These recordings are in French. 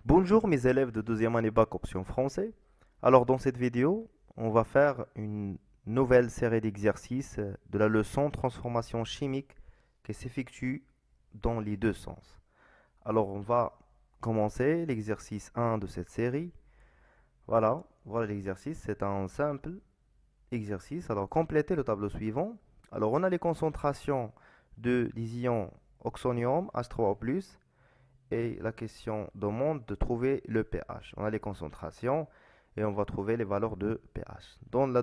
Bonjour mes élèves de deuxième année bac option français. Alors dans cette vidéo, on va faire une nouvelle série d'exercices de la leçon transformation chimique qui s'effectue dans les deux sens. Alors on va commencer l'exercice 1 de cette série. Voilà l'exercice, c'est un simple exercice. Alors complétez le tableau suivant. Alors on a les concentrations des ions oxonium H3O+, et la question demande de trouver le pH. On a les concentrations et on va trouver les valeurs de pH. Dans la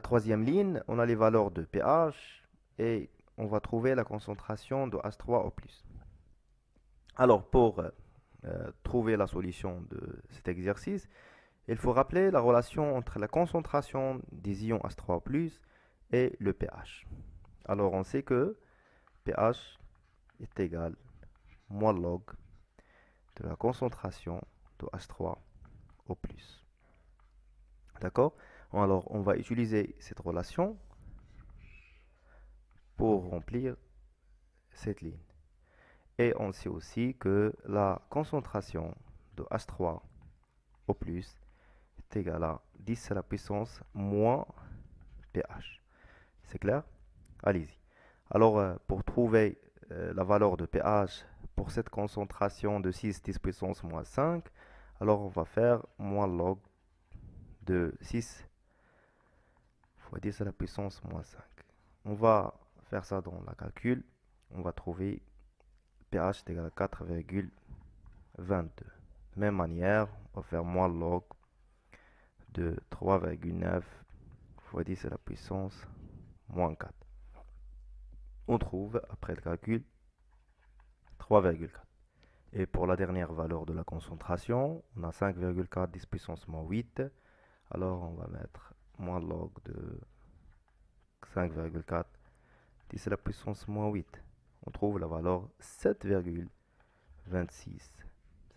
troisième ligne, on a les valeurs de pH et on va trouver la concentration de H3O+. Alors pour trouver la solution de cet exercice, il faut rappeler la relation entre la concentration des ions H3O+, et le pH. Alors on sait que pH est égal moins log de la concentration de H3O+. D'accord? Alors, on va utiliser cette relation pour remplir cette ligne. Et on sait aussi que la concentration de H3O+, est égale à 10 à la puissance moins pH. C'est clair? Allez-y. Alors, pour trouver la valeur de pH pour cette concentration de 6 10 puissance moins 5, alors on va faire moins log de 6 fois 10 à la puissance moins 5. On va faire ça dans la calcul. On va trouver pH est égal à 4,22. De même manière, on va faire moins log de 3,9 fois 10 à la puissance moins 4. On trouve, après le calcul, 3,4. Et pour la dernière valeur de la concentration, on a 5,4 10 puissance moins 8. Alors on va mettre moins log de 5,4 10 à la puissance moins 8. On trouve la valeur 7,26.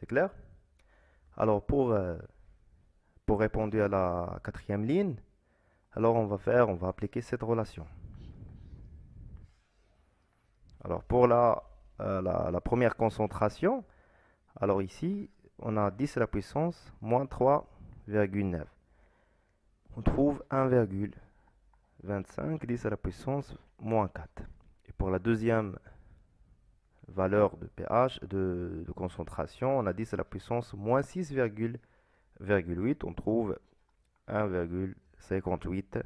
C'est clair? Alors pour répondre à la quatrième ligne, alors on va appliquer cette relation. Alors pour la première concentration, alors ici, on a 10 à la puissance moins 3,9. On trouve 1,25 10 à la puissance moins 4. Et pour la deuxième valeur de pH, de concentration, on a 10 à la puissance moins 6,8. On trouve 1,58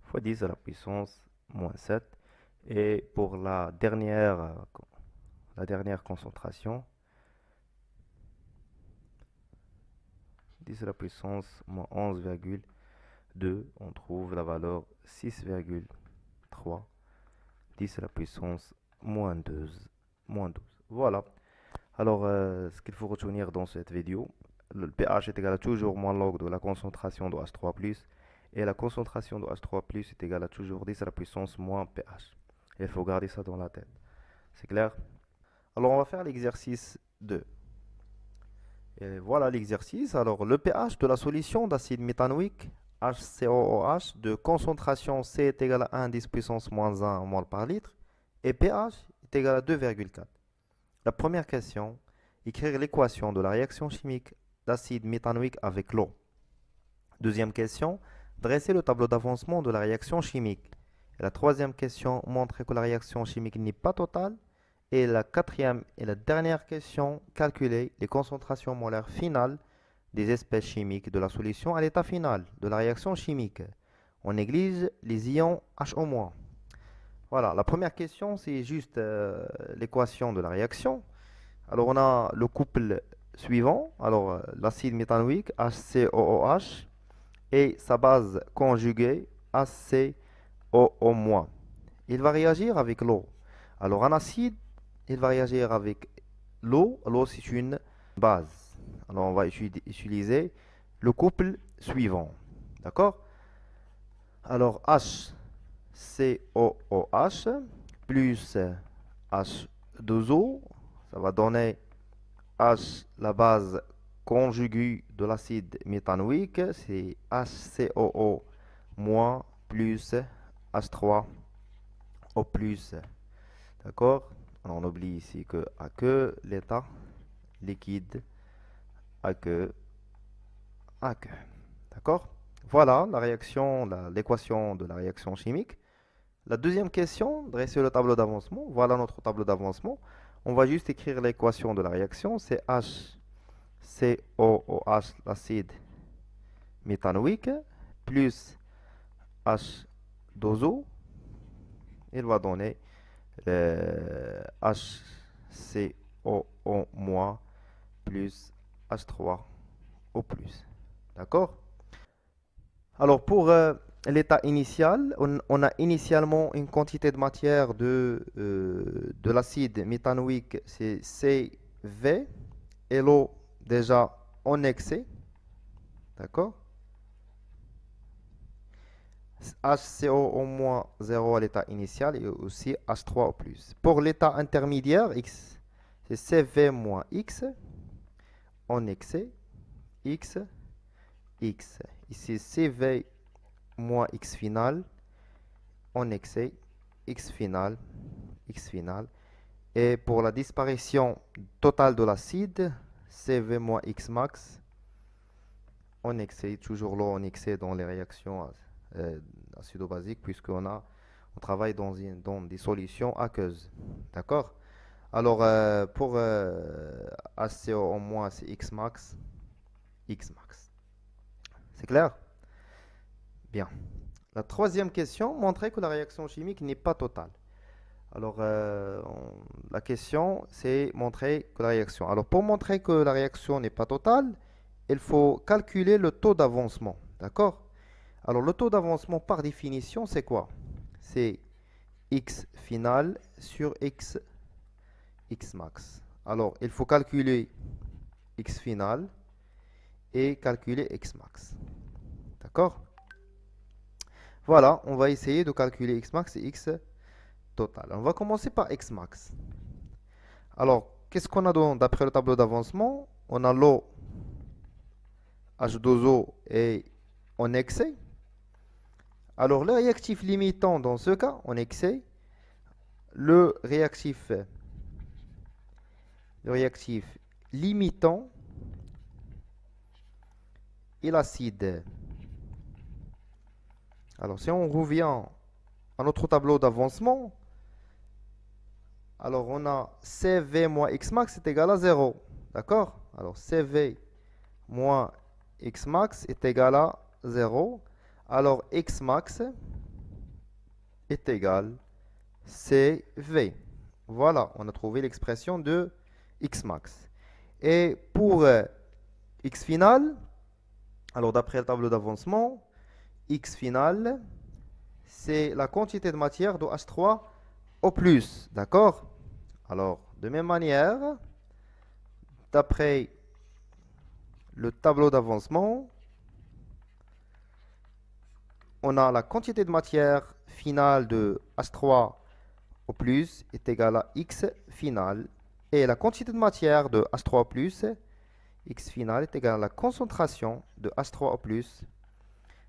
fois 10 à la puissance moins 7. Et pour la dernière concentration, 10 à la puissance moins 11,2, on trouve la valeur 6,3, 10 à la puissance moins 12. Voilà. Alors, ce qu'il faut retenir dans cette vidéo, le pH est égal à toujours moins log de la concentration de H3+, et la concentration de H3+, est égale à toujours 10 à la puissance moins pH. Il faut garder ça dans la tête. C'est clair? Alors, on va faire l'exercice 2. Et voilà l'exercice. Alors, le pH de la solution d'acide méthanoïque HCOOH de concentration C est égal à 1 10 puissance moins 1 mol par litre et pH est égal à 2,4. La première question, écrire l'équation de la réaction chimique d'acide méthanoïque avec l'eau. Deuxième question, dresser le tableau d'avancement de la réaction chimique. Et la troisième question, montrer que la réaction chimique n'est pas totale. Et la quatrième et la dernière question, calculer les concentrations molaires finales des espèces chimiques de la solution à l'état final de la réaction chimique. On néglige les ions HO-. Voilà, la première question, c'est juste l'équation de la réaction. Alors, on a le couple suivant. Alors, l'acide méthanoïque, HCOOH, et sa base conjuguée, HCOO-. Il va réagir avec l'eau. Alors, un acide, il va réagir avec l'eau. L'eau, c'est une base. Alors, on va utiliser le couple suivant. D'accord? Alors, HCOOH plus H2O, ça va donner H, la base conjuguée de l'acide méthanoïque, c'est HCOO plus H3O plus. D'accord? On oublie ici que aqueux, l'état liquide, aqueux, aqueux. D'accord? Voilà la réaction, l'équation de la réaction chimique. La deuxième question, dresser le tableau d'avancement. Voilà notre tableau d'avancement. On va juste écrire l'équation de la réaction. C'est HCOOH, l'acide méthanoïque, plus H2O. Il va donner HCOO- plus H3O+. D'accord? Alors pour l'état initial, on a initialement une quantité de matière de l'acide méthanoïque, c'est CV, et l'eau déjà en excès, d'accord? HCO au moins 0 à l'état initial et aussi H3 au plus. Pour l'état intermédiaire, X, c'est CV moins X en excès, X, X. Ici, CV moins X final en excès, X final, X final. Et pour la disparition totale de l'acide, CV moins X max en excès, toujours l'eau en excès dans les réactions acido-basiques, on travaille dans des solutions aqueuses. D'accord? Alors, pour HCO en moins, c'est X max, X max. C'est clair? Bien. La troisième question montrait que la réaction chimique n'est pas totale. Alors, la question, c'est montrer que la réaction. Alors, pour montrer que la réaction n'est pas totale, il faut calculer le taux d'avancement. D'accord? Alors, le taux d'avancement, par définition, c'est quoi? C'est X final sur X max. Alors, il faut calculer X final et calculer X max. D'accord? Voilà, on va essayer de calculer X max et X total. On va commencer par X max. Alors, qu'est-ce qu'on a d'après le tableau d'avancement? On a l'eau H2O est en excès. Alors, le réactif limitant dans ce cas, en excès, le réactif limitant est l'acide. Alors, si on revient à notre tableau d'avancement, alors on a CV moins X max est égal à 0. D'accord? Alors, CV moins X max est égal à 0. Alors, X max est égal CV. Voilà, on a trouvé l'expression de X max. Et pour X final, alors d'après le tableau d'avancement, X final, c'est la quantité de matière de H3 au plus. D'accord? Alors, de même manière, d'après le tableau d'avancement, on a la quantité de matière finale de H3 au plus est égale à X final. Et la quantité de matière de H3 au plus, X final est égal à la concentration de H3 au plus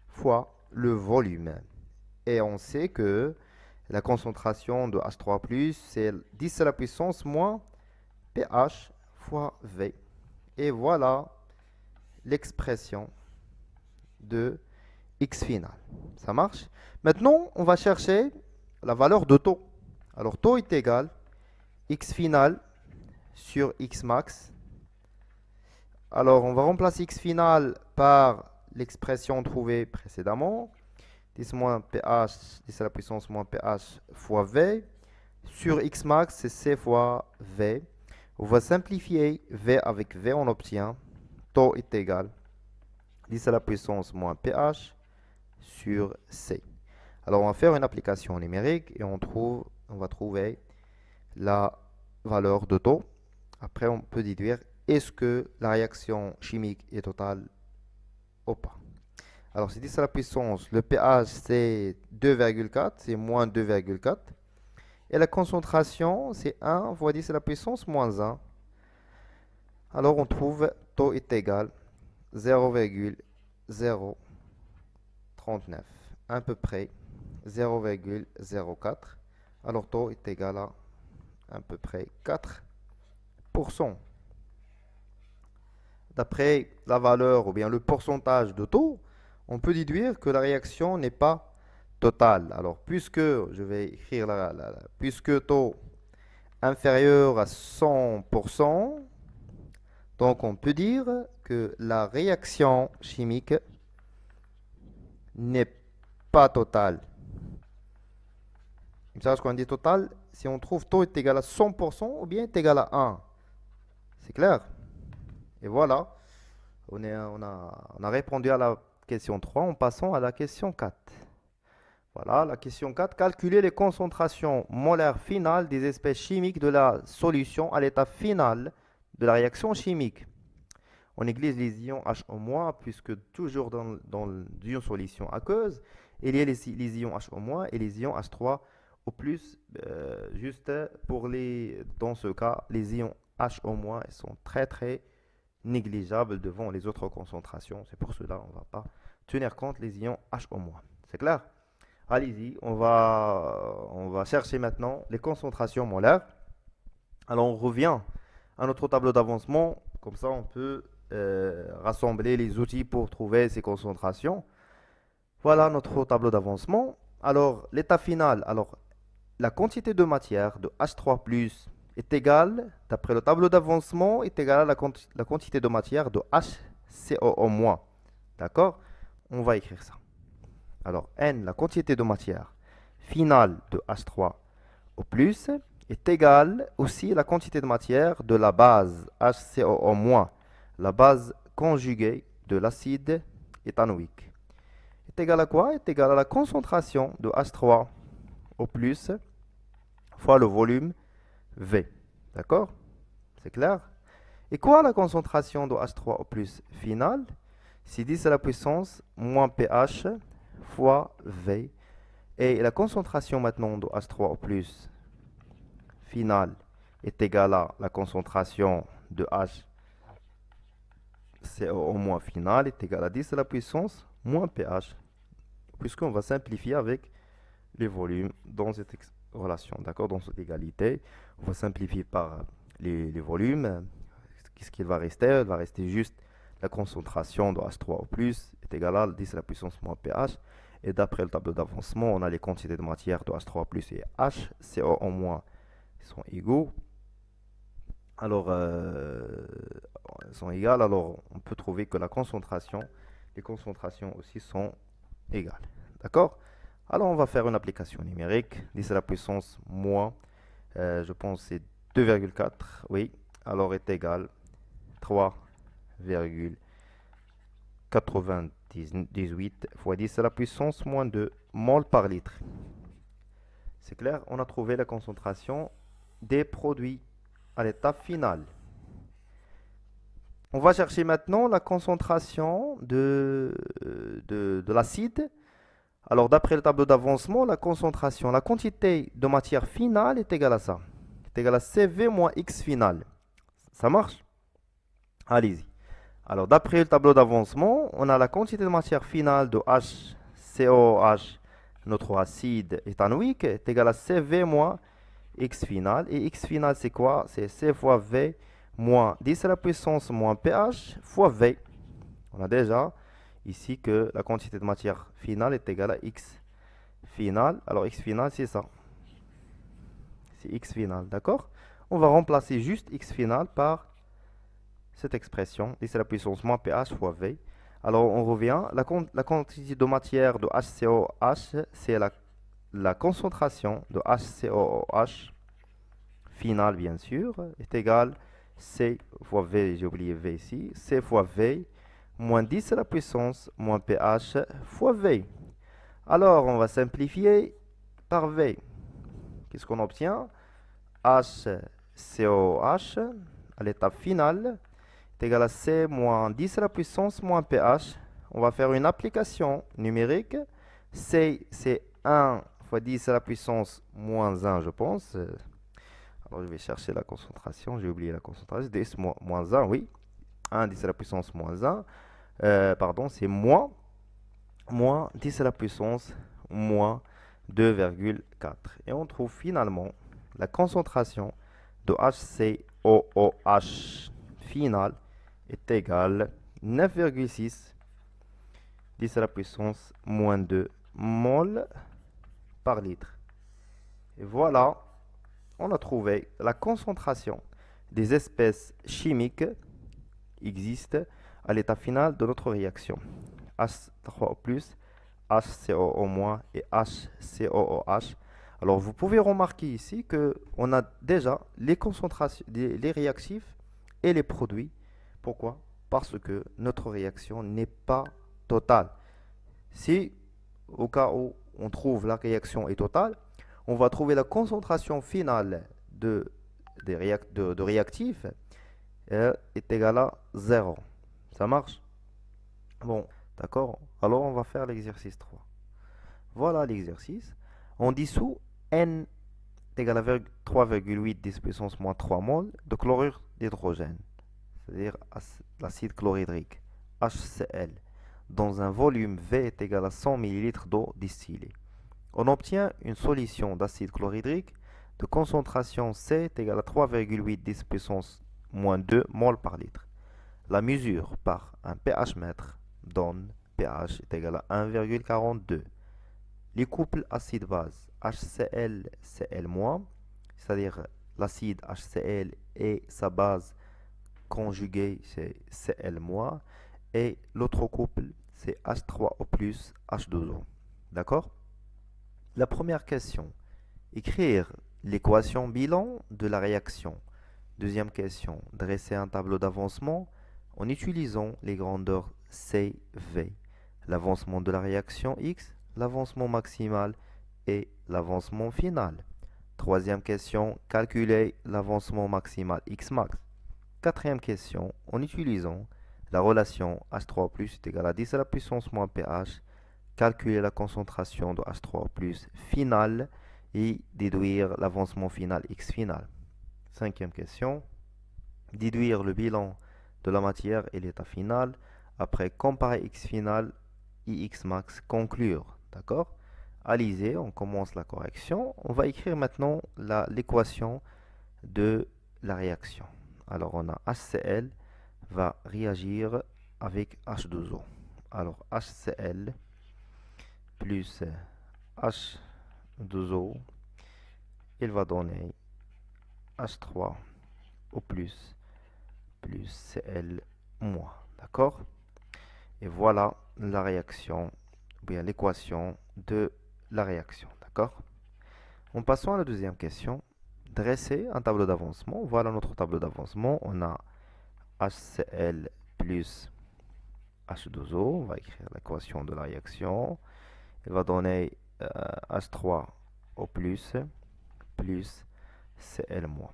fois le volume. Et on sait que la concentration de H3 plus, c'est 10 à la puissance moins pH fois V. Et voilà l'expression de X final. Ça marche? Maintenant, on va chercher la valeur de taux. Alors, taux est égal X final sur X max. Alors, on va remplacer X final par l'expression trouvée précédemment. 10 moins pH, 10 à la puissance moins pH fois V. Sur X max, c'est C fois V. On va simplifier V avec V, on obtient taux est égal 10 à la puissance moins pH sur C. Alors, on va faire une application numérique et on va trouver la valeur de taux. Après, on peut déduire est-ce que la réaction chimique est totale ou pas. Alors, c'est 10 à la puissance, le pH c'est 2,4, c'est moins 2,4. Et la concentration, c'est 1 fois 10 à la puissance moins 1. Alors, on trouve taux est égal 0,039, à peu près 0,04. Alors, taux est égal à à peu près 4%. D'après la valeur ou bien le pourcentage de taux, on peut déduire que la réaction n'est pas totale. Alors, puisque je vais écrire puisque taux inférieur à 100%, donc on peut dire que la réaction chimique n'est pas totale. Vous savez ce qu'on dit total? Si on trouve taux est égal à 100% ou bien est égal à 1. C'est clair? Et voilà, on a répondu à la question 3 en passant à la question 4. Voilà, la question 4. Calculer les concentrations molaires finales des espèces chimiques de la solution à l'état final de la réaction chimique. On néglige les ions HO-, puisque toujours dans une solution aqueuse, il y a les ions HO- et les ions H3 au plus. Juste dans ce cas, les ions HO- sont très très négligeables devant les autres concentrations. C'est pour cela qu'on ne va pas tenir compte des ions HO-. C'est clair? Allez-y, on va chercher maintenant les concentrations molaires. Alors on revient à notre tableau d'avancement, comme ça on peut rassembler les outils pour trouver ces concentrations. Voilà notre tableau d'avancement. Alors l'état final, alors la quantité de matière de H3+ est égale, d'après le tableau d'avancement, est égale à la quantité de matière de HCOO-. D'accord? On va écrire ça. Alors N, la quantité de matière finale de H3 au plus est égale aussi à la quantité de matière de la base HCOO-, la base conjuguée de l'acide éthanoïque. Est égal à quoi? Est égal à la concentration de H3 au plus fois le volume V. D'accord? C'est clair? Et quoi la concentration de H3 au plus finale? C'est 10 à la puissance moins pH fois V. Et la concentration maintenant de H3 au plus finale est égale à la concentration de HCO- finale est égale à 10 à la puissance moins pH, puisqu'on va simplifier avec les volumes dans cette relation, d'accord, dans cette égalité. On va simplifier par les volumes. Qu'est-ce qu'il va rester? Il va rester juste la concentration de H3 au plus est égale à 10 à la puissance moins pH. Et d'après le tableau d'avancement, on a les quantités de matière de H3 plus et HCO en moins sont égaux. Alors, sont égales. Alors, on peut trouver que les concentrations aussi sont égales. D'accord? Alors, on va faire une application numérique. 10 à la puissance moins, je pense c'est 2,4. Oui. Alors, est égal 3,98 fois 10 à la puissance moins 2 mol par litre. C'est clair? On a trouvé la concentration des produits à l'état final. On va chercher maintenant la concentration de l'acide. Alors, d'après le tableau d'avancement, la concentration, la quantité de matière finale est égale à ça. C'est égal à CV moins X final. Ça marche? Allez-y. Alors, d'après le tableau d'avancement, on a la quantité de matière finale de HCOH, notre acide éthanoïque, est égale à CV moins X final. Et X final, c'est quoi? C'est C fois V moins 10 à la puissance moins pH fois V. On a déjà ici que la quantité de matière finale est égale à X final. Alors X final, c'est ça. C'est X final, d'accord? On va remplacer juste X final par cette expression, 10 à la puissance moins pH fois V. Alors on revient, la quantité de matière de HCOH, c'est la concentration de HCOOH finale bien sûr, est égale C fois V, j'ai oublié V ici, C fois V, moins 10 à la puissance, moins pH, fois V. Alors, on va simplifier par V. Qu'est-ce qu'on obtient? HCOH, à l'étape finale, est égal à C moins 10 à la puissance, moins pH. On va faire une application numérique. C, c'est 1 fois 10 à la puissance, moins 1, je pense. Alors, je vais chercher la concentration. J'ai oublié la concentration. 10 moins 1, oui. 1, 10 à la puissance moins 1. Pardon, c'est moins 10 à la puissance moins 2,4. Et on trouve finalement la concentration de HCOOH final est égale à 9,6 10 à la puissance moins 2 mol par litre. Et voilà, on a trouvé la concentration des espèces chimiques existent à l'état final de notre réaction. H3O+, HCOO- et HCOOH. Alors, vous pouvez remarquer ici qu'on a déjà les concentrations, les réactifs et les produits. Pourquoi? Parce que notre réaction n'est pas totale. Si, au cas où on trouve la réaction est totale, on va trouver la concentration finale de réactifs est égale à 0. Ça marche? Bon, d'accord. Alors, on va faire l'exercice 3. Voilà l'exercice. On dissout N est égal à 3,8 10 puissance moins 3 mol de chlorure d'hydrogène, c'est-à-dire l'acide chlorhydrique, HCl, dans un volume V est égal à 100 ml d'eau distillée. On obtient une solution d'acide chlorhydrique de concentration C est égale à 3,8 10 puissance moins 2 mol par litre. La mesure par un pH mètre donne pH est égal à 1,42. Les couples acide-base HCl-Cl-, c'est-à-dire l'acide HCl et sa base conjuguée c'est Cl-, et l'autre couple c'est H3O+, H2O. D'accord? La première question, écrire l'équation bilan de la réaction. Deuxième question, dresser un tableau d'avancement en utilisant les grandeurs C, V. L'avancement de la réaction X, l'avancement maximal et l'avancement final. Troisième question, calculer l'avancement maximal X max. Quatrième question, en utilisant la relation H3O+ est égal à 10 à la puissance moins pH, calculer la concentration de H3O+ finale et déduire l'avancement final X final. Cinquième question, déduire le bilan de la matière et l'état final. Après comparer X final et X max, conclure. D'accord? Alizé, on commence la correction. On va écrire maintenant l'équation de la réaction. Alors on a HCl va réagir avec H2O. Alors HCl plus H2O, il va donner H3O plus Cl moins. D'accord? Et voilà la réaction, ou bien l'équation de la réaction. D'accord? En passant à la deuxième question, dresser un tableau d'avancement. Voilà notre tableau d'avancement. On a HCl plus H2O. On va écrire l'équation de la réaction. Il va donner H3O plus Cl-.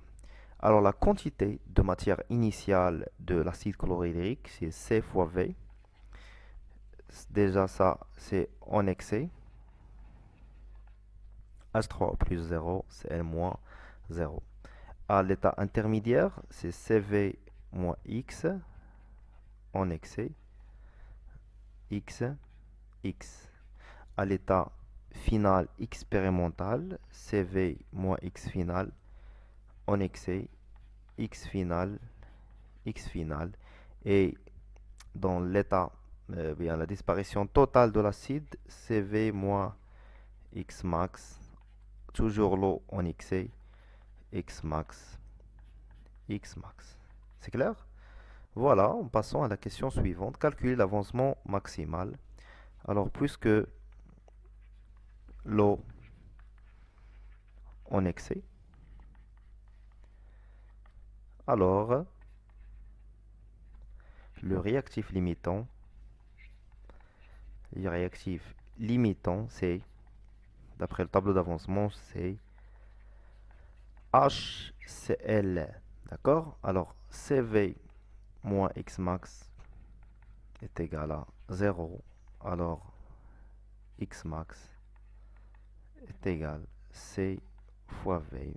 Alors la quantité de matière initiale de l'acide chlorhydrique, c'est C fois V. Déjà ça, c'est en excès. H3O plus 0, Cl moins 0. À l'état intermédiaire, c'est CV moins X en excès. X, X. À l'état final expérimental, CV moins X final en excès, X final, X final. Et dans l'état, bien la disparition totale de l'acide, CV moins X max, toujours l'eau en excès, X max, X max. C'est clair? Voilà, en passant à la question suivante, calculer l'avancement maximal. Alors, puisque l'eau en excès, alors le réactif limitant, c'est, d'après le tableau d'avancement, c'est HCl. D'accord? Alors, CV moins X max est égal à 0. Alors, X max est égal à C fois V.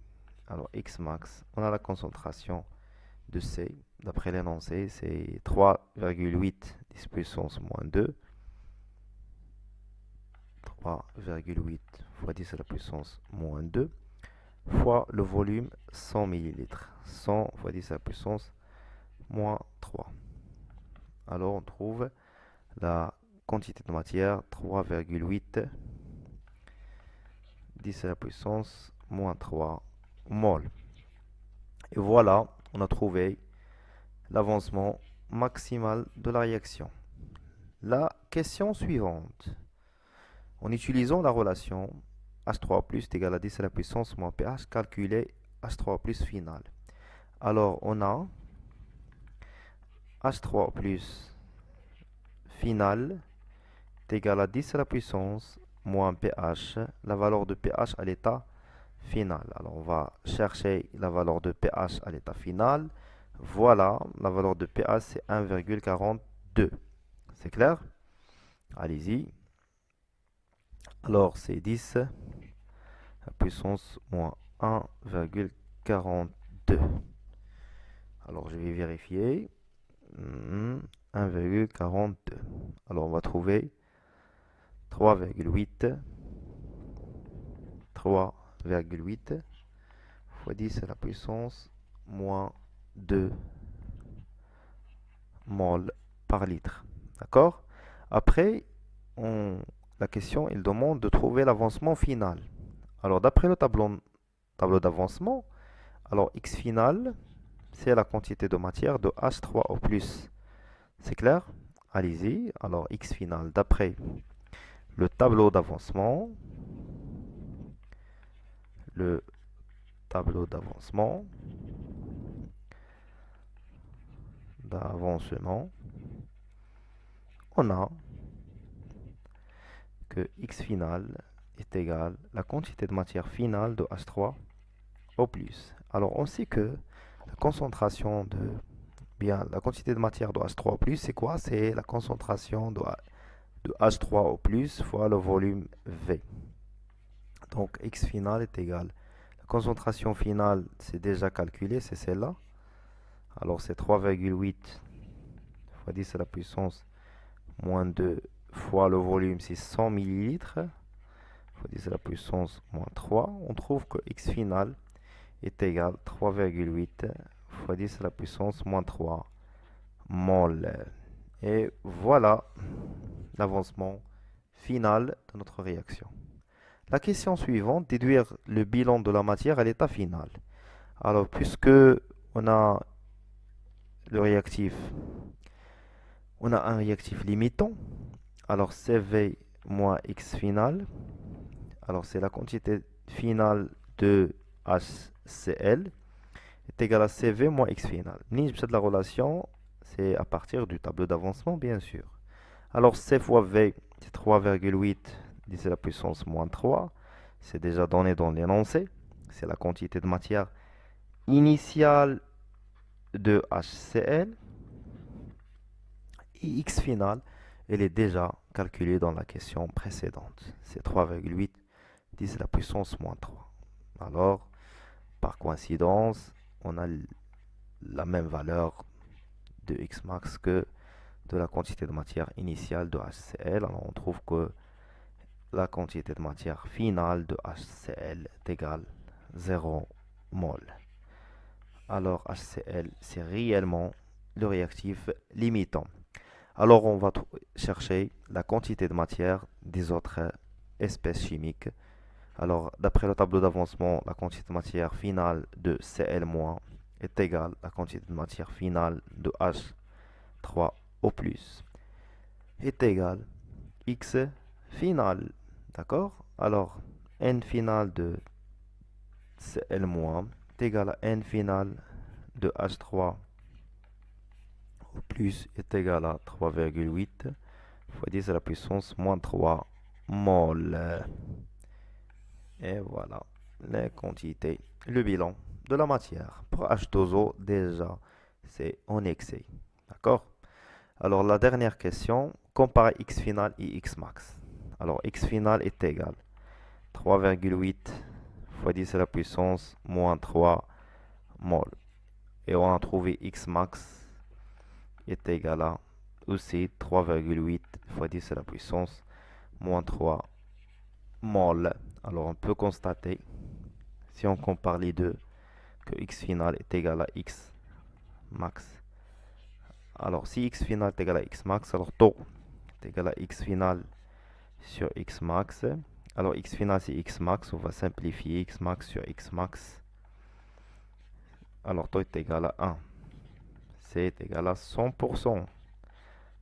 Alors, X max, on a la concentration de C. D'après l'énoncé, c'est 3,8 10 puissance moins 2. 3,8 fois 10 à la puissance moins 2 fois le volume 100 millilitres. 100 fois 10 à la puissance moins 3. Alors on trouve la quantité de matière 3,8 10 à la puissance moins 3 mol. Et voilà, on a trouvé l'avancement maximal de la réaction. La question suivante. En utilisant la relation H3 est égal à 10 à la puissance moins pH, calculer H3 final. Alors, on a H3 final est égal à 10 à la puissance moins pH, la valeur de pH à l'état final. Alors, on va chercher la valeur de pH à l'état final. Voilà, la valeur de pH, c'est 1,42. C'est clair? Allez-y. Alors, c'est 10 à la puissance moins 1,42. Alors, je vais vérifier. 1,42. Alors, on va trouver 3,8 fois 10 à la puissance moins 2 mol par litre. D'accord? Après, la question, il demande de trouver l'avancement final. Alors, d'après le tableau d'avancement, alors X final, c'est la quantité de matière de H3O+. C'est clair? Allez-y. Alors, X final, d'après le tableau d'avancement, d'avancement, on a que X final est égal à la quantité de matière finale de H3O+. Alors, on sait que la concentration la quantité de matière de H3O+, c'est quoi? C'est la concentration de H3O+, fois le volume V. Donc, X final est égal. La concentration finale, c'est déjà calculé, c'est celle-là. Alors, c'est 3,8 fois 10 à la puissance moins 2 fois le volume, c'est 100 millilitres. Fois 10 à la puissance moins 3. On trouve que X final est égal à 3,8 fois 10 à la puissance moins 3 mol. Et voilà l'avancement final de notre réaction. La question suivante, déduire le bilan de la matière à l'état final. Alors, puisque on a le réactif, on a un réactif limitant, alors CV moins X final, alors c'est la quantité finale de HCl est égale à CV moins X final. De la relation, c'est à partir du tableau d'avancement, bien sûr. Alors C fois V, c'est 3,8 10 à la puissance moins 3. C'est déjà donné dans l'énoncé. C'est la quantité de matière initiale de HCl. Et X final, elle est déjà calculée dans la question précédente. C'est 3,8 10 à la puissance moins 3. Alors, par coïncidence, on a la même valeur de X max que de la quantité de matière initiale de HCl. Alors, on trouve que la quantité de matière finale de HCl est égale à 0 mol. Alors, HCl, c'est réellement le réactif limitant. Alors, on va chercher la quantité de matière des autres espèces chimiques. Alors, d'après le tableau d'avancement, la quantité de matière finale de Cl- est égale à la quantité de matière finale de H3O+, est égale X final. D'accord? Alors, N final de Cl- est égal à N final de H3 plus est égal à 3,8 fois 10 à la puissance moins 3 mol. Et voilà les quantités, le bilan de la matière. Pour H2O, déjà, c'est en excès. D'accord? Alors, la dernière question, comparer X final et X max. Alors, X final est égal à 3,8 fois 10 à la puissance moins 3 mol. Et on a trouvé X max est égal à aussi 3,8 fois 10 à la puissance moins 3 mol. Alors on peut constater, si on compare les deux, que x final est égal à x max. Alors, si x final est égal à x max, alors taux est égal à x final sur x max. Alors, x final, c'est x max. On va simplifier x max sur x max. Alors, taux est égal à 1. C'est égal à 100%.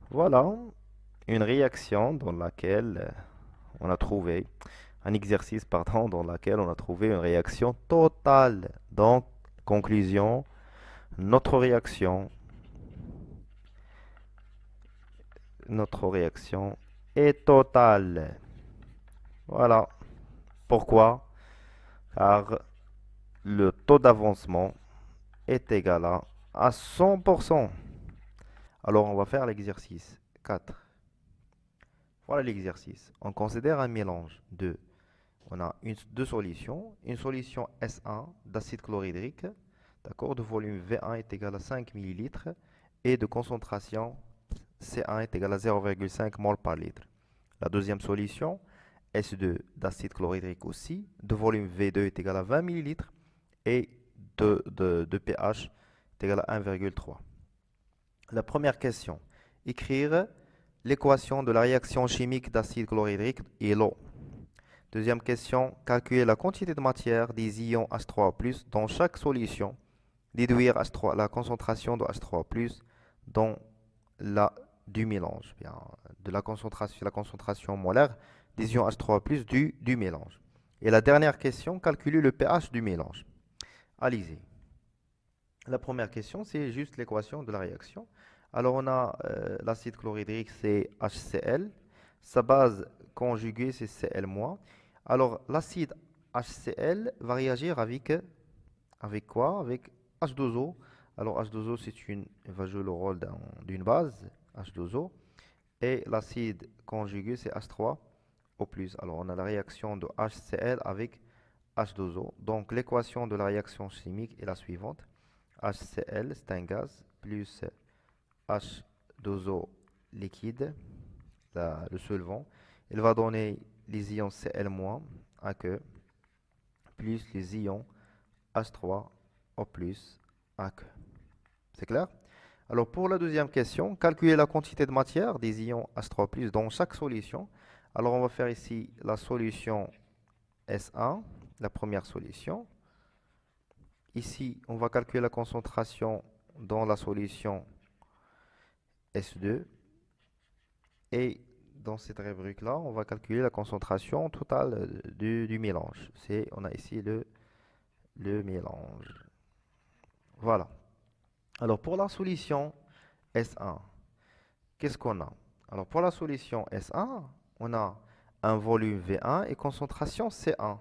Voilà une réaction dans laquelle on a trouvé un exercice, pardon, dans lequel on a trouvé une réaction totale. Donc, conclusion, notre réaction est totale. Voilà. Pourquoi? Car le taux d'avancement est égal à 100%. Alors, on va faire l'exercice 4. Voilà l'exercice. On considère un mélange de... On a deux solutions. Une solution S1 d'acide chlorhydrique, d'accord, de volume V1 est égal à 5 ml et de concentration C1 est égal à 0,5 mol par litre. La deuxième solution, S2 d'acide chlorhydrique aussi, de volume V2 est égal à 20 ml et de pH est égal à 1,3. La première question, écrire l'équation de la réaction chimique d'acide chlorhydrique et l'eau. Deuxième question, calculer la quantité de matière des ions H3O+, dans chaque solution. Déduire la concentration de H3O+, dans du mélange, bien, de la concentration molaire des ions H3O+, du mélange. Et la dernière question, calculer le pH du mélange. Allez-y. La première question, c'est juste l'équation de la réaction. Alors, on a l'acide chlorhydrique, c'est HCl. Sa base conjuguée, c'est Cl-. Alors, l'acide HCl va réagir avec quoi? Avec H2O. Alors, H2O, va jouer le rôle d'une base, H2O. Et l'acide conjugué, c'est H3O+. Alors, on a la réaction de HCl avec H2O. Donc, l'équation de la réaction chimique est la suivante. HCl, c'est un gaz, plus H2O liquide, le solvant. Il va donner les ions Cl- aqueux, plus les ions H3O+, aqueux. C'est clair? Alors pour la deuxième question, calculer la quantité de matière des ions H3+ dans chaque solution. Alors on va faire ici la solution S1, la première solution. Ici, on va calculer la concentration dans la solution S2. Et dans cette rubrique-là, on va calculer la concentration totale du mélange. On a ici le mélange. Voilà. Alors pour la solution S1, qu'est-ce qu'on a? Alors pour la solution S1, on a un volume V1 et concentration C1.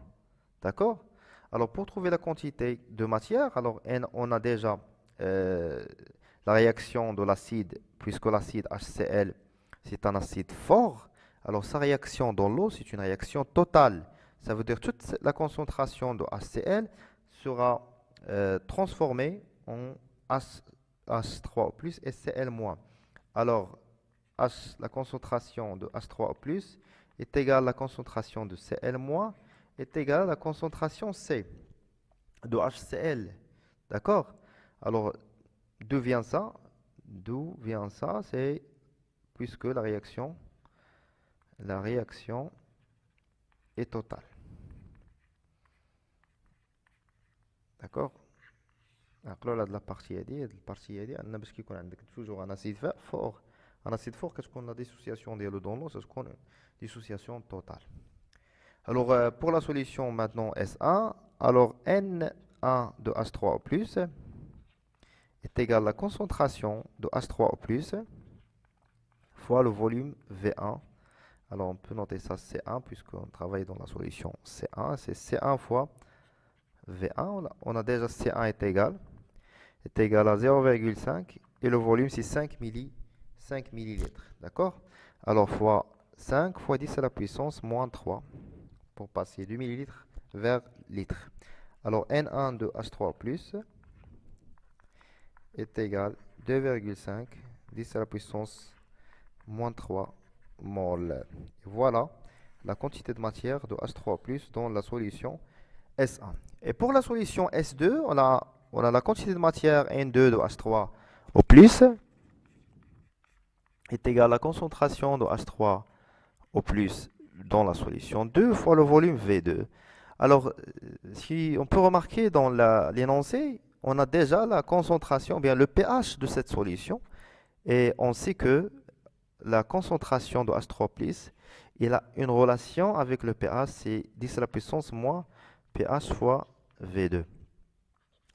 D'accord? Alors pour trouver la quantité de matière, alors on a déjà la réaction de l'acide, puisque l'acide HCl, c'est un acide fort. Alors sa réaction dans l'eau, c'est une réaction totale. Ça veut dire que toute la concentration de HCl sera transformée en H3O+ et Cl-. Alors, la concentration de H3O+ est égale à la concentration de Cl- est égale à la concentration C de HCl. D'accord? Alors, d'où vient ça? D'où vient ça? C'est puisque la réaction est totale. D'accord? Alors là, de la partie هذه باش كيكون عندك toujours un acide fort. Un acide fort, qu'est-ce qu'on a dissociation ديالو dans l'eau, c'est ce qu'on a dissociation totale. Alors pour la solution maintenant S1, alors N1 de H3O+ est égal à la concentration de H3O+ fois le volume V1. Alors on peut noter ça C1 puisqu'on travaille dans la solution C1, c'est C1 fois V1. On a déjà C1 est égal à 0,5 et le volume c'est 5 millilitres. D'accord? Alors fois 5 fois 10 à la puissance moins 3 pour passer du millilitre vers litre. Alors N1 de H3+ est égal à 2,5 10 à la puissance moins 3 mol. Voilà la quantité de matière de H3+ dans la solution S1. Et pour la solution S2, on a la quantité de matière N2 de H3 au plus est égale à la concentration de H3 au plus dans la solution 2 fois le volume V2. Alors, si on peut remarquer dans l'énoncé, on a déjà la concentration, bien le pH de cette solution, et on sait que la concentration de H3+, il a une relation avec le pH, c'est 10 à la puissance moins pH fois V2.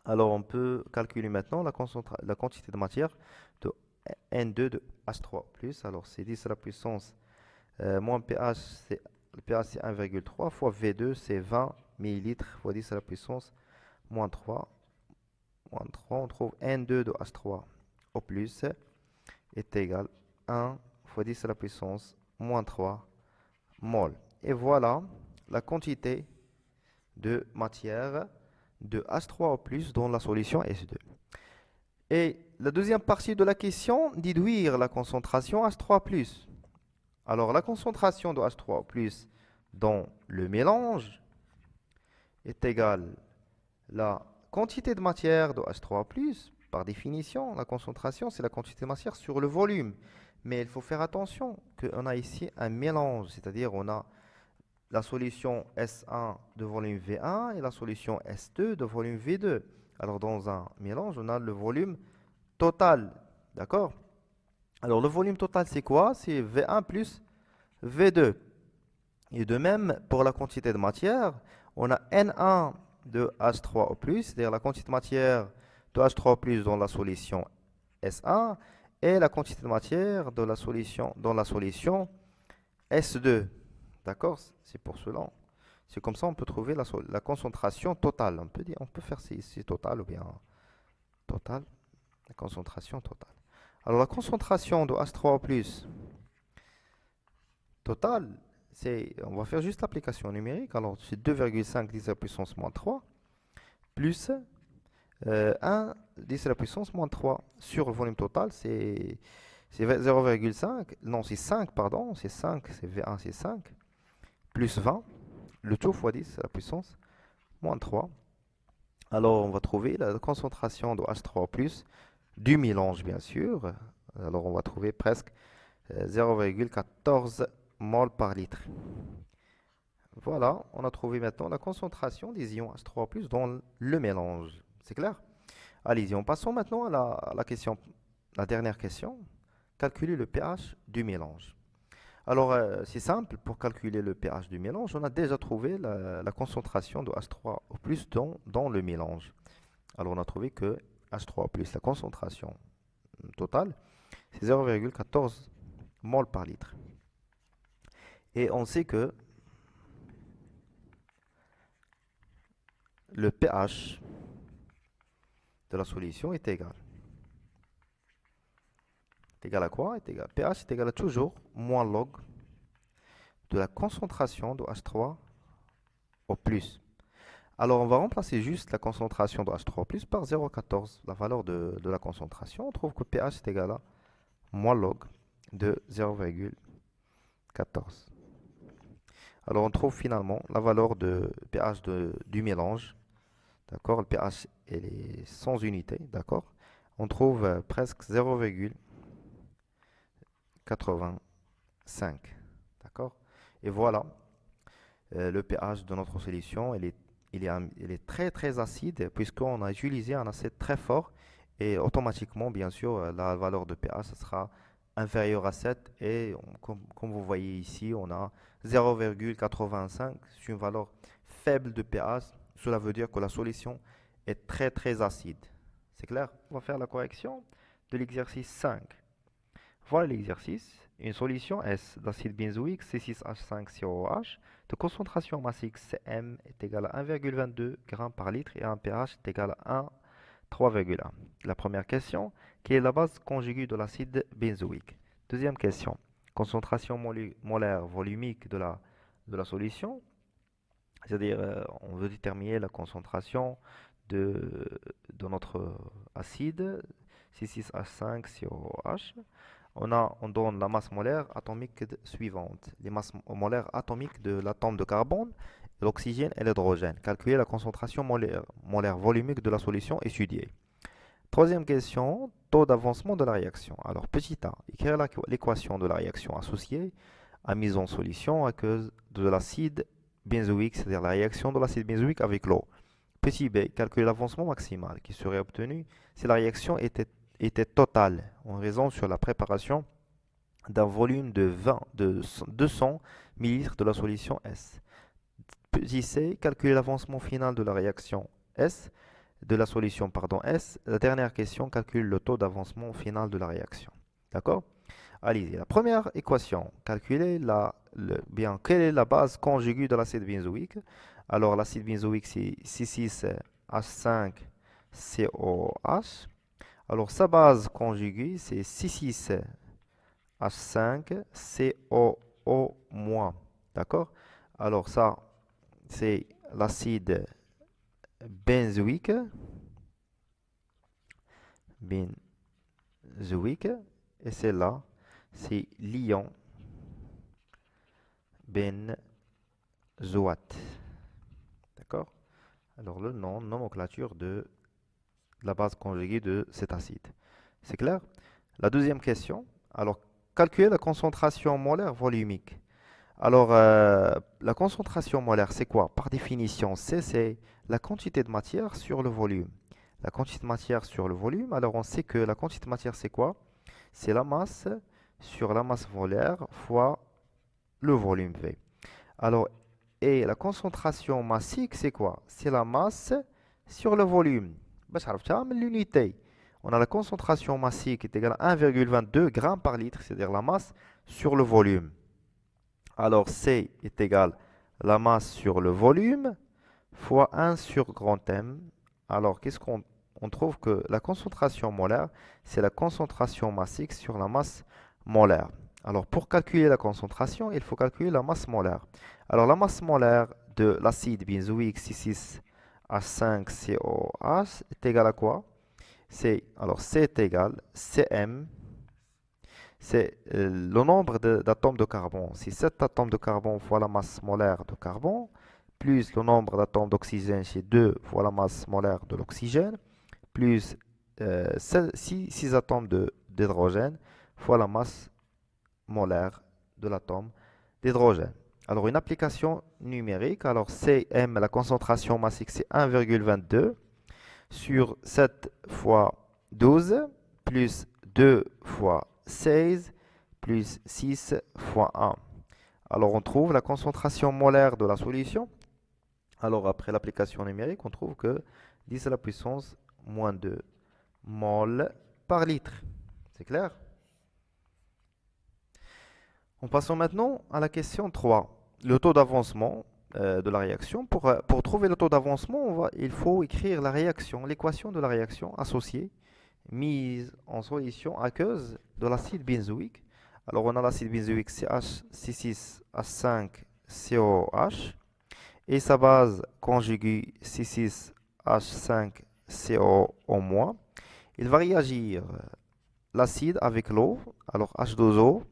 Alors, on peut calculer maintenant la quantité de matière de N2 de H3+. Alors, c'est 10 à la puissance moins pH, le pH c'est 1,3 fois V2, c'est 20 millilitres fois 10 à la puissance moins 3. On trouve N2 de H3 au plus est égal à 1 fois 10 à la puissance moins 3 mol. Et voilà la quantité de matière de H3 au plus dans la solution S2. Et la deuxième partie de la question, déduire la concentration H3 plus. Alors la concentration de H3 plus dans le mélange est égale à la quantité de matière de H3 plus. Par définition, la concentration, c'est la quantité de matière sur le volume. Mais il faut faire attention qu'on a ici un mélange, c'est-à-dire on a la solution S1 de volume V1 et la solution S2 de volume V2. Alors dans un mélange, on a le volume total, d'accord? Alors le volume total, c'est quoi? C'est V1 plus V2. Et de même, pour la quantité de matière, on a N1 de H3O+, c'est-à-dire la quantité de matière de H3O+, dans la solution S1, et la quantité de matière de la solution, dans la solution S2. D'accord? C'est pour cela. C'est comme ça on peut trouver la concentration totale. On peut faire ici totale ou bien totale. La concentration totale. Alors la concentration de H3O+, totale, on va faire juste l'application numérique. Alors, c'est 2,5 10 à la puissance moins 3 plus 1 10 à la puissance moins 3 sur le volume total, c'est 0,5. Non, c'est 5, pardon. C'est 5, c'est V1, c'est 5. Plus 20, le tout fois 10 à la puissance moins 3. Alors, on va trouver la concentration de H3+, du mélange, bien sûr. Alors, on va trouver presque 0,14 mol par litre. Voilà, on a trouvé maintenant la concentration des ions H3+ dans le mélange. C'est clair? Allez-y, passons maintenant à la dernière question. Calculer le pH du mélange. Alors, c'est simple, pour calculer le pH du mélange, on a déjà trouvé la concentration de H3+ dans le mélange. Alors, on a trouvé que H3+, la concentration totale, c'est 0,14 mol par litre. Et on sait que le pH de la solution est égal. Est égal à quoi? pH est égal à toujours moins log de la concentration de H3 au plus. Alors, on va remplacer juste la concentration de H3 plus par 0,14, la valeur de la concentration. On trouve que pH est égal à moins log de 0,14. Alors, on trouve finalement la valeur de pH du mélange. D'accord? Le pH est sans unité. D'accord? On trouve presque 0,85. D'accord? Et voilà, le pH de notre solution, il est très très acide puisqu'on a utilisé un acide très fort et automatiquement, bien sûr, la valeur de pH sera inférieure à 7 et comme vous voyez ici, on a 0,85. C'est une valeur faible de pH. Cela veut dire que la solution est très très acide. C'est clair? On va faire la correction de l'exercice 5. Voilà l'exercice. Une solution S d'acide benzoïque C6H5COOH de concentration massique Cm est égale à 1,22 g par litre et un pH est égal à 3,1. La première question, quelle est la base conjuguée de l'acide benzoïque? Deuxième question, concentration molaire volumique de la solution, c'est-à-dire on veut déterminer la concentration de notre acide C6H5COOH. On donne la masse molaire atomique suivante. Les masses molaires atomiques de l'atome de carbone l'oxygène et l'hydrogène. Calculer la concentration molaire volumique de la solution étudiée. Troisième question, taux d'avancement de la réaction. Alors, petit a, écrire l'équation de la réaction associée à mise en solution à cause de l'acide benzoïque, c'est-à-dire la réaction de l'acide benzoïque avec l'eau. Petit b, calculer l'avancement maximal qui serait obtenu si la réaction était totale en raison sur la préparation d'un volume de 200 ml de la solution S. Petit c, calculer l'avancement final de la réaction S, de la solution pardon, S. La dernière question calcule le taux d'avancement final de la réaction. D'accord? Allez-y. La première équation, calculer quelle est la base conjuguée de l'acide benzoïque. Alors l'acide benzoïque c'est C6H5COH. Alors sa base conjuguée c'est C6H5COO-. D'accord? Alors ça c'est l'acide benzoïque. Et celle-là c'est l'ion benzoate. D'accord? Alors le nom, nomenclature de la base conjuguée de cet acide. C'est clair? La deuxième question. Alors, calculer la concentration molaire volumique. Alors, la concentration molaire, c'est quoi? Par définition, c'est la quantité de matière sur le volume. La quantité de matière sur le volume, alors on sait que la quantité de matière, c'est quoi? C'est la masse sur la masse molaire fois le volume V. Alors, et la concentration massique, c'est quoi? C'est la masse sur le volume. L'unité. On a la concentration massique qui est égale à 1,22 g par litre, c'est-à-dire la masse sur le volume. Alors, C est égal à la masse sur le volume fois 1 sur grand M. Alors, qu'est-ce qu'on trouve que la concentration molaire, c'est la concentration massique sur la masse molaire. Alors, pour calculer la concentration, il faut calculer la masse molaire. Alors, la masse molaire de l'acide benzoïque C6H5COH est égale à quoi? Alors, C est égal Cm, c'est le nombre d'atomes de carbone. Si 7 atomes de carbone fois la masse molaire de carbone, plus le nombre d'atomes d'oxygène chez 2 fois la masse molaire de l'oxygène, plus 6 atomes d'hydrogène fois la masse molaire de l'atome d'hydrogène. Alors, une application numérique. Alors, Cm, la concentration massique, c'est 1,22 sur 7 fois 12 plus 2 fois 16 plus 6 fois 1. Alors, on trouve la concentration molaire de la solution. Alors, après l'application numérique, on trouve que 10 à la puissance moins 2 mol par litre. C'est clair? En passant maintenant à la question 3. Le taux d'avancement de la réaction. Pour trouver le taux d'avancement, il faut écrire la réaction, l'équation de la réaction associée, mise en solution aqueuse de l'acide benzoïque. Alors, on a l'acide benzoïque C6H5COH et sa base conjuguée C6H5CO-. Il va réagir l'acide avec l'eau, alors H2O,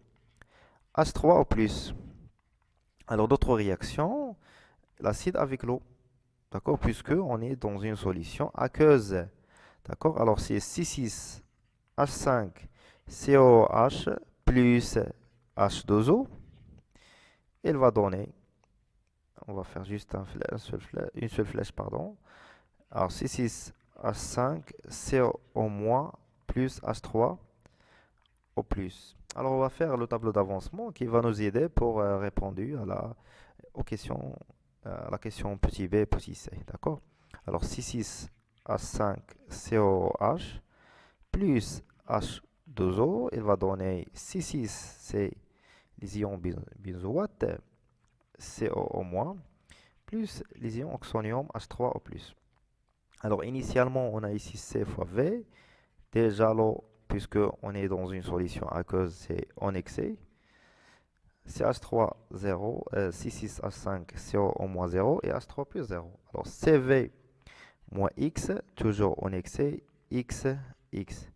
H3O+. Alors, d'autres réactions, l'acide avec l'eau, d'accord, puisque on est dans une solution aqueuse, d'accord. Alors, c'est C6H5COH plus H2O. Il va donner, on va faire juste une seule flèche, pardon. Alors, C6H5CO- plus H3O+. Alors, on va faire le tableau d'avancement qui va nous aider pour répondre aux questions, la question petit b, petit c. D'accord? Alors, C6H5COH plus H2O, il va donner C6, c'est les ions benzoate, CO-, plus les ions oxonium, H3O+. Alors, initialement, on a ici C fois V. Déjà, l'eau, puisque on est dans une solution aqueuse, c'est en excès. CH3 0, C6H5 CO- 0 et H3 plus 0. Alors CV moins X, toujours en excès, X, X.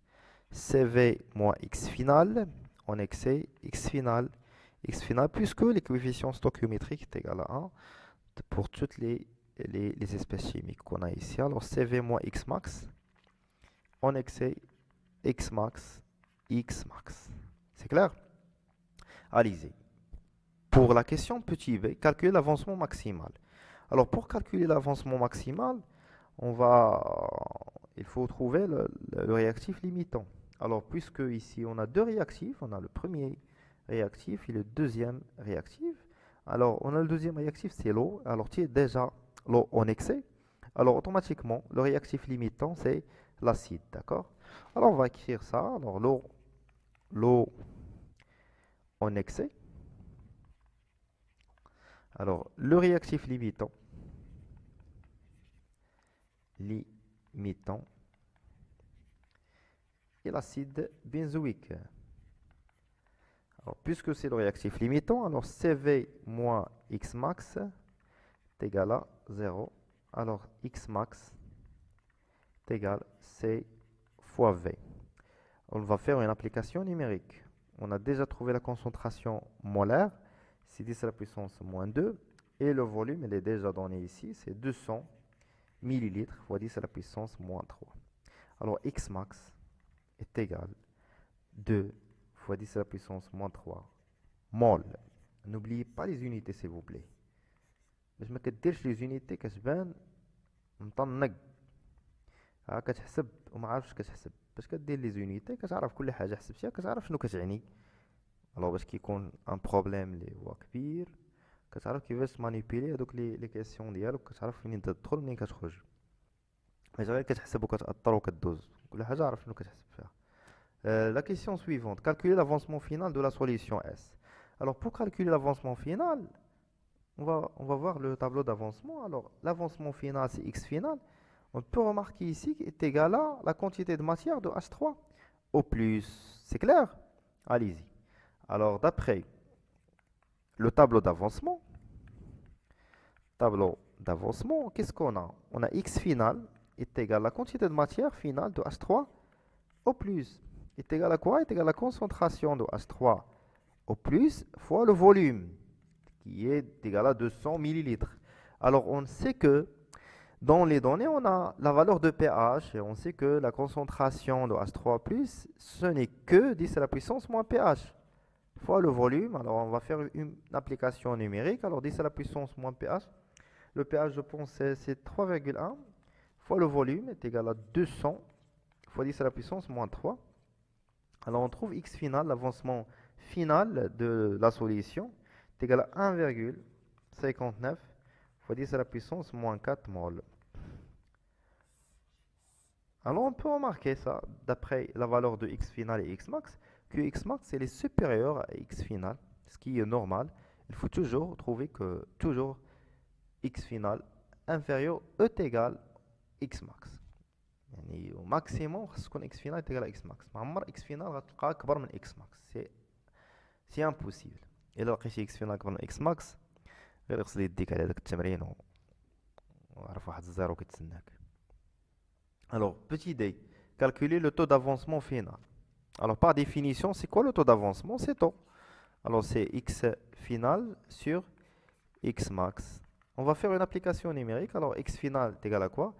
CV moins X final, en excès, X final, puisque les coefficients stoichiométriques est égal à 1. pour toutes les espèces chimiques qu'on a ici. Alors CV moins X max, en excès X max, X max. C'est clair? Allez-y. Pour la question petit b, calculer l'avancement maximal. Alors pour calculer l'avancement maximal, on va, il faut trouver le réactif limitant. Alors puisque ici on a deux réactifs, on a le premier réactif et le deuxième réactif. Alors on a le deuxième réactif, c'est l'eau. Alors tu es déjà l'eau en excès. Alors automatiquement, le réactif limitant, c'est l'acide, d'accord? Alors on va écrire ça. Alors l'eau en excès. Alors le réactif limitant, et l'acide benzoïque. Alors, puisque c'est le réactif limitant, alors CV moins X max est égal à 0. Alors X max est égal à C fois V. On va faire une application numérique. On a déjà trouvé la concentration molaire, c'est 10 à la puissance moins 2. Et le volume, il est déjà donné ici, c'est 200 millilitres fois 10 à la puissance moins 3. Alors X max est égal à 2 fois 10 à la puissance moins 3 mol. N'oubliez pas les unités s'il vous plaît. باش ما كديرش لي زونيتي كتبان مطنق كتحسب وما عارفش كتحسب. باش كدير لي زونيتي كتعرف كل حاجه حسبتيها كتعرف شنو كتعني. الوغ باش كيكون ان بروبليم اللي هو كبير كتعرف كيفاش تمانيبيلي هذوك لي كيسيون ديالك كتعرف منين تدخل منين كتخرج. ماشي غير كتحسب وكتاثر وكدوز كل حاجه عارف شنو كتحسب فيها. La question suivante, calculer l'avancement final de la solution S. Alors pour calculer l'avancement final, on va voir le tableau d'avancement. Alors l'avancement final c'est X final. On peut remarquer ici qu'il est égal à la quantité de matière de H3 au plus. C'est clair? Allez-y. Alors d'après le tableau d'avancement, qu'est-ce qu'on a? On a X final est égal à la quantité de matière finale de H3 au plus. Est égal à quoi? Est égal à la concentration de H3 au plus fois le volume, qui est égal à 200 millilitres. Alors, on sait que dans les données, on a la valeur de pH et on sait que la concentration de H3+, ce n'est que 10 à la puissance moins pH fois le volume. Alors, on va faire une application numérique. Alors, 10 à la puissance moins pH. Le pH, je pense, c'est 3,1 fois le volume est égal à 200 fois 10 à la puissance moins 3. Alors on trouve X final, l'avancement final de la solution, est égal à 1,59 fois 10 à la puissance moins 4 mol. Alors on peut remarquer ça, d'après la valeur de X final et X max, que X max est supérieur à X final, ce qui est normal. Il faut toujours trouver que toujours X final inférieur est égal à X max. يعني au maximum خاص تكون x final est égal à x max. ما عمر x final غتلقى اكبر من x max. سي امبوسيبل. الا لقيتي x final اكبر من x max غير اغسل يديك على داك التمرين وعرف واحد الزيرو كيتسناك. Alors petit d, calculer le taux d'avancement final. Alors par définition, c'est quoi le taux d'avancement? C'est taux. Alors c'est x final sur x max. On va faire une application numérique. Alors x final est égal à quoi?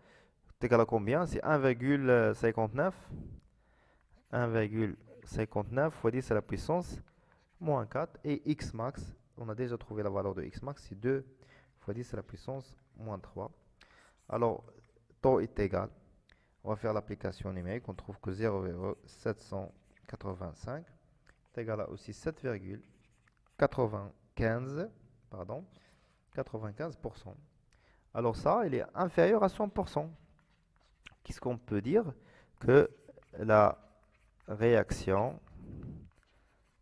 C'est égal à combien? C'est 1,59. 1,59 fois 10 à la puissance moins 4. Et x max, on a déjà trouvé la valeur de x max, c'est 2 fois 10 à la puissance moins 3. Alors, taux est égal. On va faire l'application numérique. On trouve que 0,785 est égal à aussi 7,95. Pardon, 95%. Alors ça, il est inférieur à 100%. Qu'est-ce qu'on peut dire? Que la réaction,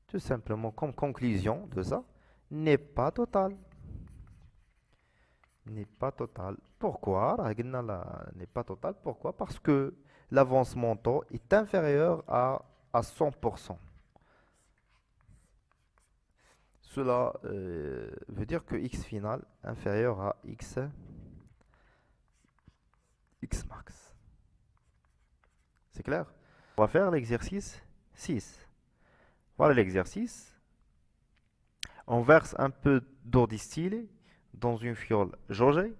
tout simplement comme conclusion de ça, n'est pas totale. N'est pas totale. Pourquoi? N'est pas totale. Pourquoi? Parce que l'avancement taux est inférieur à 100%. Cela veut dire que x final inférieur à x max. C'est clair? On va faire l'exercice 6. Voilà l'exercice. On verse un peu d'eau distillée dans une fiole jaugée,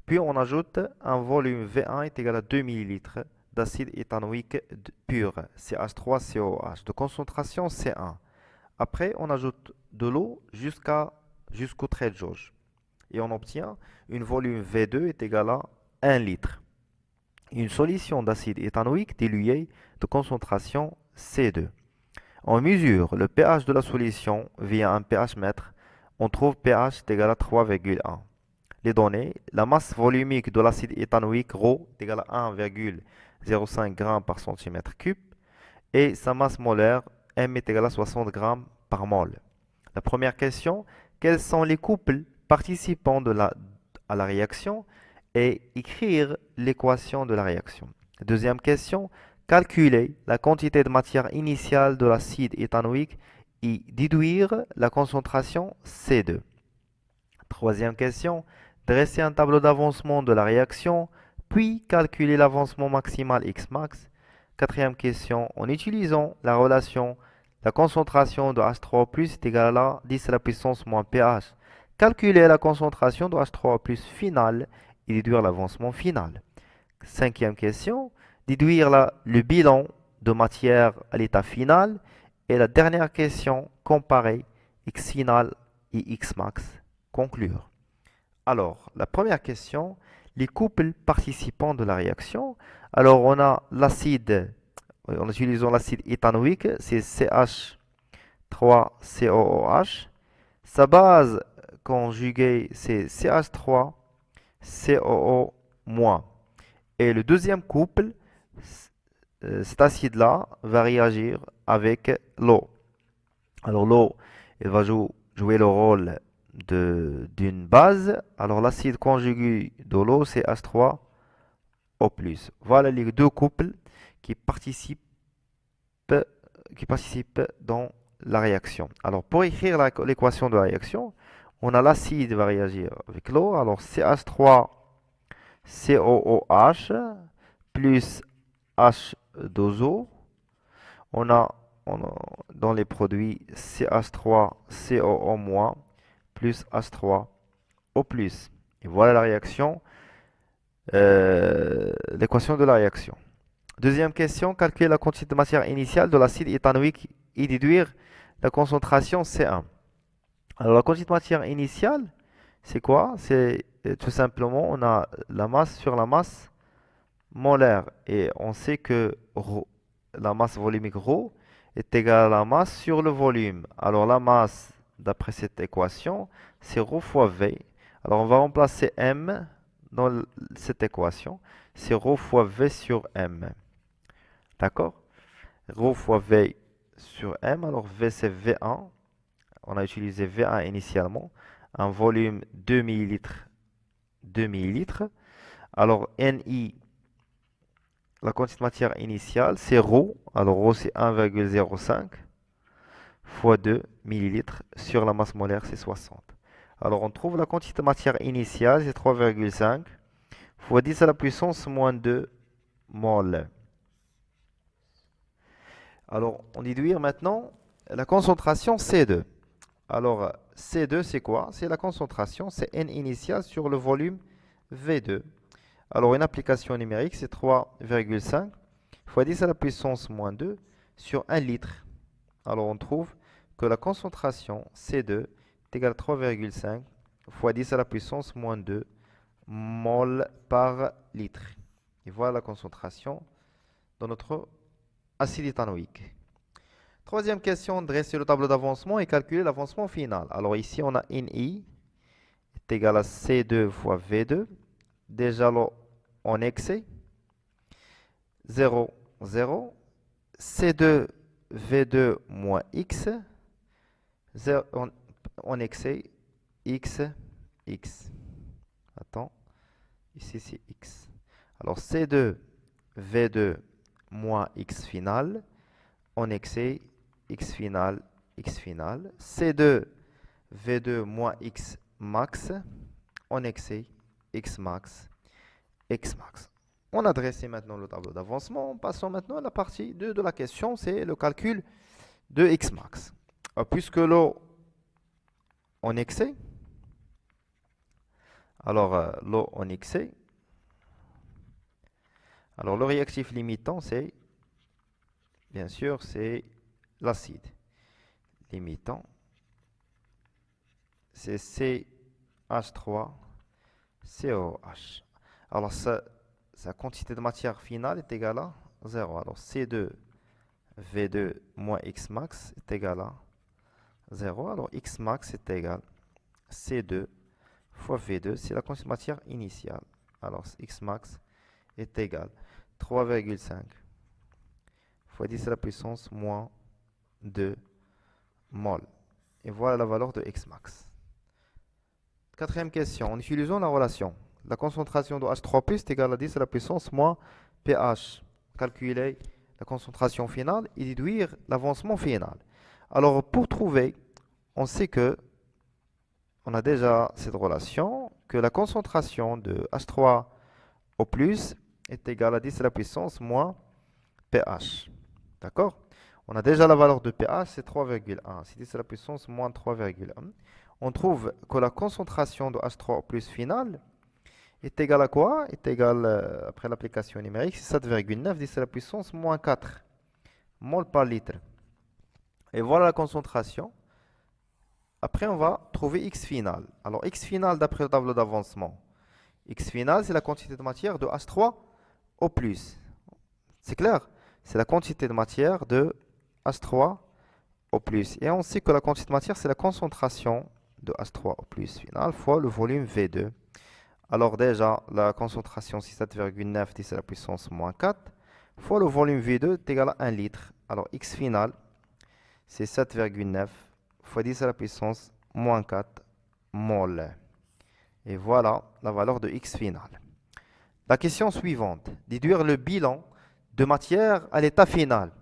puis on ajoute un volume V1 est égal à 2 ml d'acide éthanoïque pur, CH3COH, de concentration C1. Après, on ajoute de l'eau jusqu'au trait de jauge. Et on obtient un volume V2 est égal à 1 litre. Une solution d'acide éthanoïque dilué de concentration C2. On mesure le pH de la solution via un pH mètre. On trouve pH est égal à 3,1. Les données, la masse volumique de l'acide éthanoïque ρ est égale à 1,05 g par centimètre cube et sa masse molaire M est égale à 60 g par mol. La première question, quels sont les couples participants à la réaction et écrire l'équation de la réaction. Deuxième question, calculer la quantité de matière initiale de l'acide éthanoïque et déduire la concentration C2. Troisième question, dresser un tableau d'avancement de la réaction, puis calculer l'avancement maximal Xmax. Quatrième question, en utilisant la relation la concentration de H3+ est égale à 10 à la puissance moins pH. Calculer la concentration de H3+ finale et déduire l'avancement final. Cinquième question, déduire le bilan de matière à l'état final. Et la dernière question, comparer X final et X max. Conclure. Alors, la première question, les couples participants de la réaction. Alors, on a l'acide, en utilisant l'acide éthanoïque, c'est CH3COOH. Sa base conjuguée, c'est CH3COO-. Et le deuxième couple, cet acide-là va réagir avec l'eau. Alors l'eau, elle va jouer le rôle d'une base. Alors l'acide conjugué de l'eau, c'est H3O+. Voilà les deux couples qui participent dans la réaction. Alors pour écrire l'équation de la réaction, on a l'acide va réagir avec l'eau. Alors CH3COOH plus H2O. On a dans les produits CH3COO- plus H3O+. Et voilà la réaction, l'équation de la réaction. Deuxième question, calculer la quantité de matière initiale de l'acide éthanoïque et déduire la concentration C1. Alors la quantité de matière initiale, c'est quoi? C'est tout simplement, on a la masse sur la masse molaire. Et on sait que la masse volumique ρ est égale à la masse sur le volume. Alors la masse, d'après cette équation, c'est ρ fois V. Alors on va remplacer M dans cette équation. C'est ρ fois V sur M. D'accord? Ρ fois V sur M. Alors V c'est V1. On a utilisé V1 initialement. Un volume 2 ml. 2 ml. Alors NI, la quantité de matière initiale, c'est ρ. Alors ρ c'est 1,05 fois 2 ml sur la masse molaire, c'est 60. Alors on trouve la quantité de matière initiale, c'est 3,5 fois 10 à la puissance moins 2 mol. Alors on déduire maintenant la concentration C2. Alors C2 c'est quoi? C'est la concentration, c'est N initial sur le volume V2. Alors une application numérique, c'est 3,5 fois 10 à la puissance moins 2 sur 1 litre. Alors on trouve que la concentration C2 est égale à 3,5 fois 10 à la puissance moins 2 mol par litre. Et voilà la concentration de notre acide éthanoïque. Troisième question, dresser le tableau d'avancement et calculer l'avancement final. Alors ici on a NI est égal à C2 fois V2. Déjà là, en excès, 0, 0, C2, V2 moins X, 0, en excès, X, X. Attends, ici c'est X. Alors C2, V2 moins X final, en excès, X final, X final. C2, V2 moins X max, en excès, X max, X max. On a dressé maintenant le tableau d'avancement. Passons maintenant à la partie 2 de la question, c'est le calcul de X max. Puisque l'eau en excès, Alors, l'eau en excès. Alors, le réactif limitant, c'est, bien sûr, c'est l'acide. Limitant, c'est CH3COH. Alors, sa quantité de matière finale est égale à 0. Alors, C2V2 moins X max est égal à 0. Alors, X max est égal à C2 fois V2, c'est la quantité de matière initiale. Alors, X max est égal à 3,5 fois 10 à la puissance moins 2 mol. Et voilà la valeur de X max. Quatrième question. En utilisant la relation, la concentration de H3+ est égale à 10 à la puissance moins pH. Calculer la concentration finale et déduire l'avancement final. Alors, pour trouver, on sait que on a déjà cette relation, que la concentration de H3O+, est égale à 10 à la puissance moins pH. D'accord? On a déjà la valeur de pH, c'est 3,1. C'est 10 à la puissance moins 3,1. On trouve que la concentration de H3O+ finale est égale à quoi? Est égale, après l'application numérique, c'est 7,9 10 à la puissance moins 4 mol par litre. Et voilà la concentration. Après, on va trouver X final. Alors, X final d'après le tableau d'avancement. X final, c'est la quantité de matière de H3O+. C'est clair? C'est la quantité de matière de H3O+. Et on sait que la quantité de matière, c'est la concentration de H3O+ final fois le volume V2. Alors déjà, la concentration, c'est 7,9 10 à la puissance moins 4 fois le volume V2 est égal à 1 litre. Alors X final, c'est 7,9 fois 10 à la puissance moins 4 mol. Et voilà la valeur de X final. La question suivante, déduire le bilan de matière à l'état final.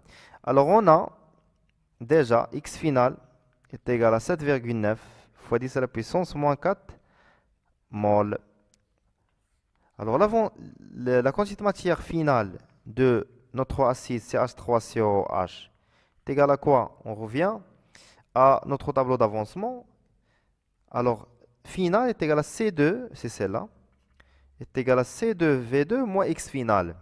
Alors on a déjà X final est égal à 7,9 fois 10 à la puissance moins 4 mol. Alors la quantité de matière finale de notre acide CH3COH est égale à quoi? On revient à notre tableau d'avancement. Alors, final est égal à C2, c'est celle-là, est égal à C2V2 moins X final.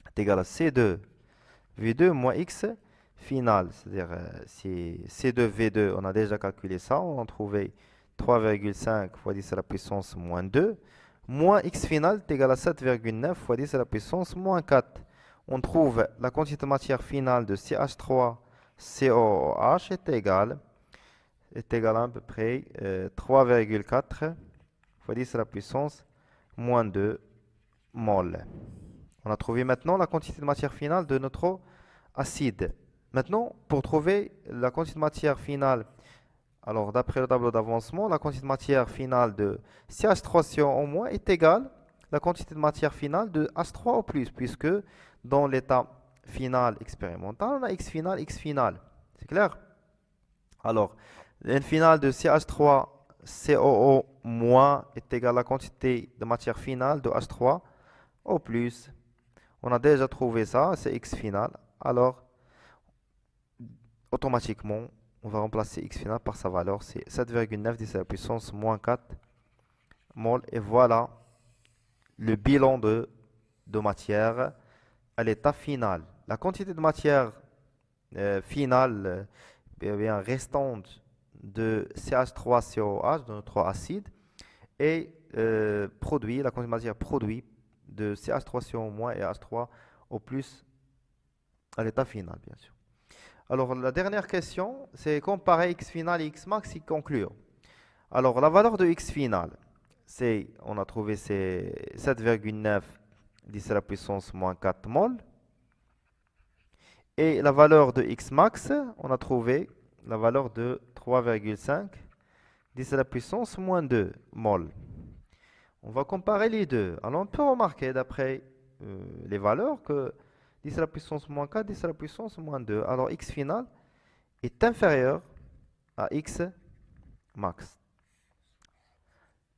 Est égal à C2V2 moins X final. C'est-à-dire, si C2V2, on a déjà calculé ça, on a trouvé 3,5 fois 10 à la puissance moins 2, moins X final est égal à 7,9 fois 10 à la puissance moins 4. On trouve la quantité de matière finale de CH3COOH est égal à peu près 3,4 fois 10 à la puissance moins 2 mol. On a trouvé maintenant la quantité de matière finale de notre acide. Maintenant, pour trouver la quantité de matière finale, alors d'après le tableau d'avancement, la quantité de matière finale de CH3CO- est égale à la quantité de matière finale de H3O+, puisque dans l'état final expérimental, on a X final, X final. C'est clair? Alors, N finale de CH3COO- est égal à la quantité de matière finale de H3O+. On a déjà trouvé ça, c'est X final. Alors, automatiquement, on va remplacer X final par sa valeur, c'est 7,9 10 à la puissance moins 4 mol. Et voilà le bilan de matière à l'état final. La quantité de matière finale, bien restante de CH3COH, de notre acide, et produit, la quantité de matière produit de CH3CO- et H3O+, à l'état final, bien sûr. Alors, la dernière question, c'est comparer X final et X max et conclure. Alors, la valeur de X final, c'est, on a trouvé, c'est 7,9 10 à la puissance moins 4 mol. Et la valeur de X max, on a trouvé la valeur de 3,5 10 à la puissance moins 2 mol. On va comparer les deux. Alors, on peut remarquer, d'après les valeurs, que 10 à la puissance moins 4, 10 à la puissance moins 2. Alors, X final est inférieur à X max.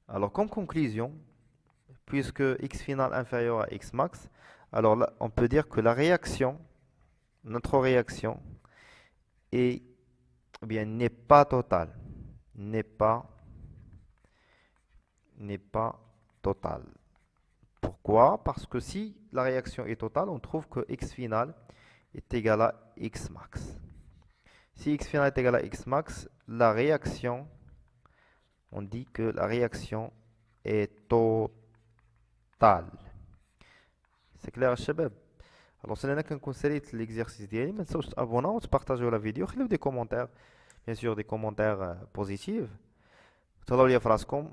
Alors, comme conclusion, puisque X final inférieur à X max, alors là, on peut dire que la réaction, notre réaction, est, eh bien, n'est pas totale. N'est pas n'est pas totale. Pourquoi? Parce que si la réaction est totale, on trouve que x final est égal à x max. Si x final est égal à x max, la réaction, on dit que la réaction est totale. C'est clair, شباب. Alors, c'est là qu'on sélectionne l'exercice ديالي. ما تنساوش تابوناو وتبارطاجيو la vidéo. خليو des commentaires, bien sûr des commentaires positifs. تهلاو ليا في راسكم.